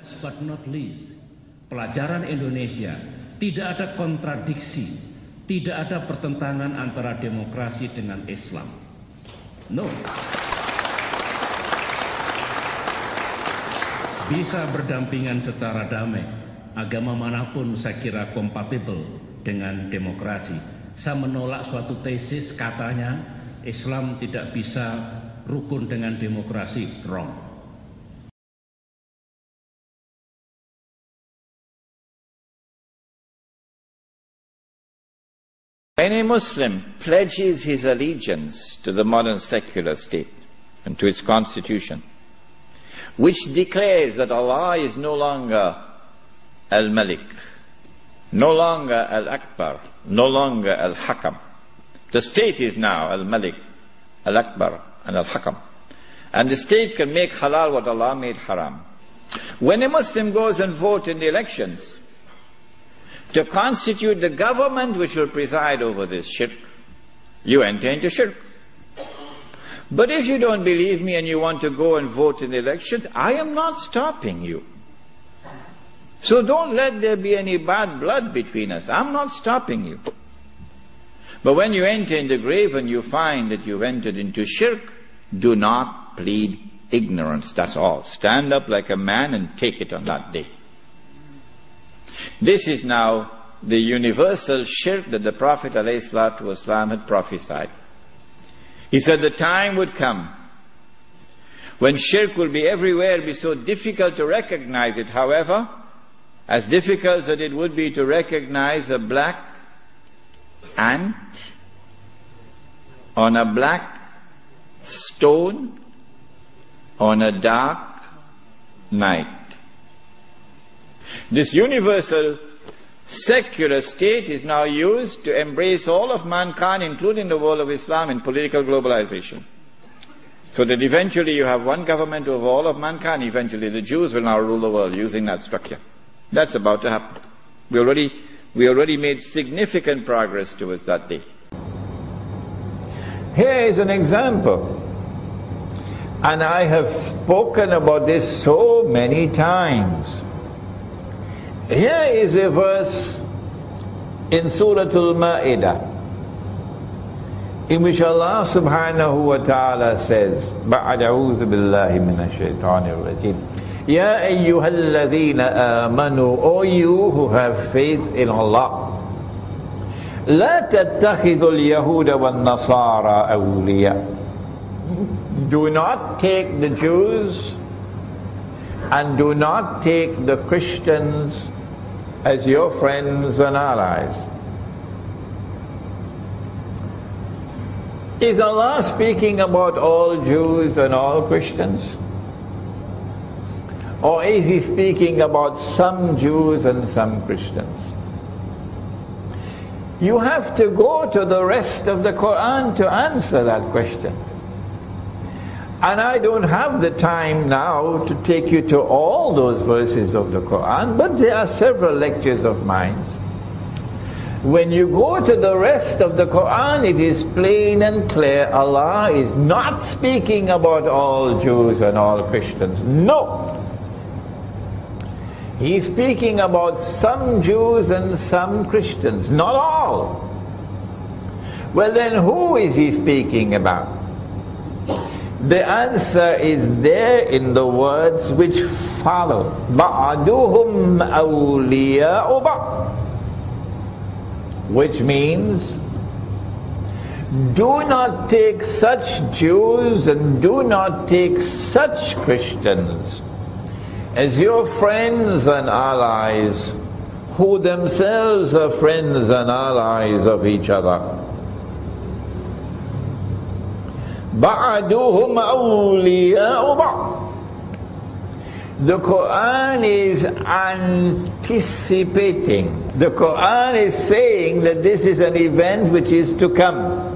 Last but not least, pelajaran Indonesia tidak ada kontradiksi, tidak ada pertentangan antara demokrasi dengan Islam. No. Bisa berdampingan secara damai. Agama manapun saya kira kompatibel dengan demokrasi. Saya menolak suatu tesis katanya Islam tidak bisa rukun dengan demokrasi. Wrong. Any Muslim pledges his allegiance to the modern secular state and to its constitution, which declares that Allah is no longer Al-Malik, no longer Al-Akbar, no longer Al-Hakam. The state is now Al-Malik, Al-Akbar and Al-Hakam. And the state can make halal what Allah made haram. When a Muslim goes and votes in the elections to constitute the government which will preside over this shirk, you enter into shirk. But if you don't believe me and you want to go and vote in the elections, I am not stopping you. So don't let there be any bad blood between us. I'm not stopping you. But when you enter in the grave and you find that you've entered into shirk, do not plead ignorance, that's all. Stand up like a man and take it on that day. This is now the universal shirk that the Prophet ﷺ had prophesied. He said the time would come when shirk will be everywhere, be so difficult to recognize it. However, as difficult as it would be to recognize a black ant on a black stone on a dark night. This universal secular state is now used to embrace all of mankind, including the world of Islam, in political globalization. So that eventually you have one government over all of mankind, eventually the Jews will now rule the world using that structure. That's about to happen. We already made significant progress towards that day. Here is an example. And I have spoken about this so many times. Here is a verse in Surah Al-Ma'idah in which Allah subhanahu wa ta'ala says, بَعْدَ أَعُوذُ بِاللَّهِ مِنَ الشَّيْطَانِ الرَّجِيمِ يَا أَيُّهَا الَّذِينَ آمَنُوا, O you who have faith in Allah, لَا تَتَّخِذُوا الْيَهُودَ وَالنَّصَارَى أَوْلِيَاءَ. Do not take the Jews and do not take the Christians as your friends and allies. Is Allah speaking about all Jews and all Christians? Or is He speaking about some Jews and some Christians? You have to go to the rest of the Quran to answer that question. And I don't have the time now to take you to all those verses of the Quran, but there are several lectures of mine. When you go to the rest of the Quran, it is plain and clear. Allah is not speaking about all Jews and all Christians. No. He's speaking about some Jews and some Christians, not all. Well then, who is He speaking about? The answer is there in the words which follow. بَعْدُهُمْ أَوْلِيَاءُ بَعْضٍ, which means do not take such Jews and do not take such Christians as your friends and allies, who themselves are friends and allies of each other. بَعْدُهُمْ أَوْلِيَاءُ بَعْضٍ. The Quran is anticipating. The Quran is saying that this is an event which is to come.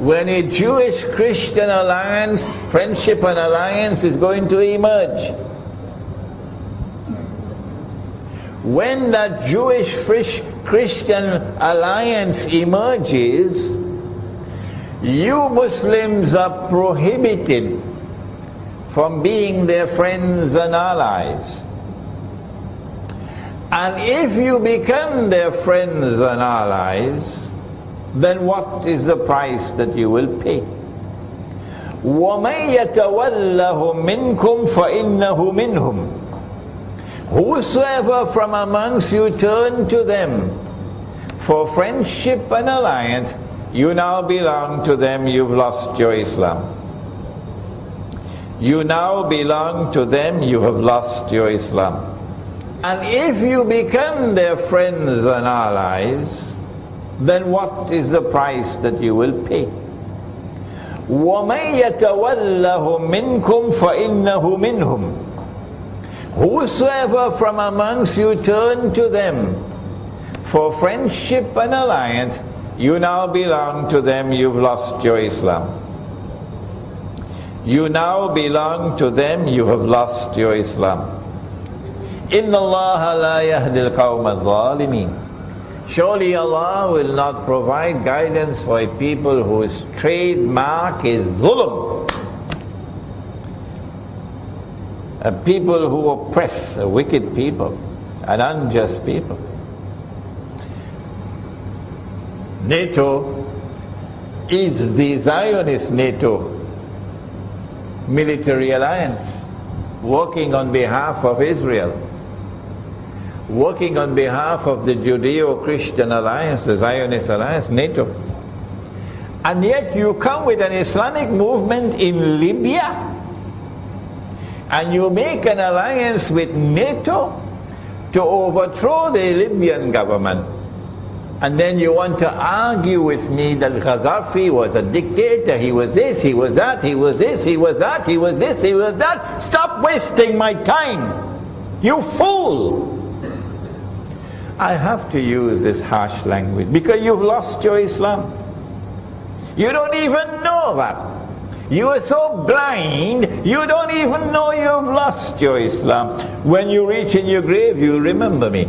When a Jewish-Christian alliance, friendship and alliance is going to emerge. When that Jewish-Christian alliance emerges, you Muslims are prohibited from being their friends and allies. And if you become their friends and allies, then what is the price that you will pay? وَمَنْ يَتَوَلَّهُمْ مِنْكُمْ فَإِنَّهُ مِنْهُمْ. Whosoever from amongst you turn to them for friendship and alliance, you now belong to them, you've lost your Islam. You now belong to them, you have lost your Islam. And if you become their friends and allies, then what is the price that you will pay? وَمَنْ يَتَوَلَّهُمْ مِنْكُمْ فَإِنَّهُ مِنْهُمْ. Whosoever from amongst you turn to them for friendship and alliance, you now belong to them, you've lost your Islam. You now belong to them, you have lost your Islam. إِنَّ اللَّهَ لَا يَهْدِي الْقَوْمَ الظَّالِمِينَ. Surely Allah will not provide guidance for a people whose trademark is zulm. A people who oppress, a wicked people, an unjust people. NATO is the Zionist NATO military alliance, working on behalf of Israel, working on behalf of the Judeo-Christian alliance, the Zionist alliance, NATO. And yet you come with an Islamic movement in Libya, and you make an alliance with NATO to overthrow the Libyan government. And then you want to argue with me that Gaddafi was a dictator, he was this, he was that, he was this, he was that, he was this, he was that. Stop wasting my time, you fool! I have to use this harsh language because you've lost your Islam. You don't even know that. You are so blind, you don't even know you've lost your Islam. When you reach in your grave, you'll remember me.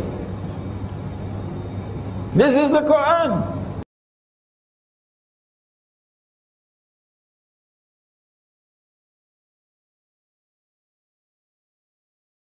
This is the Quran.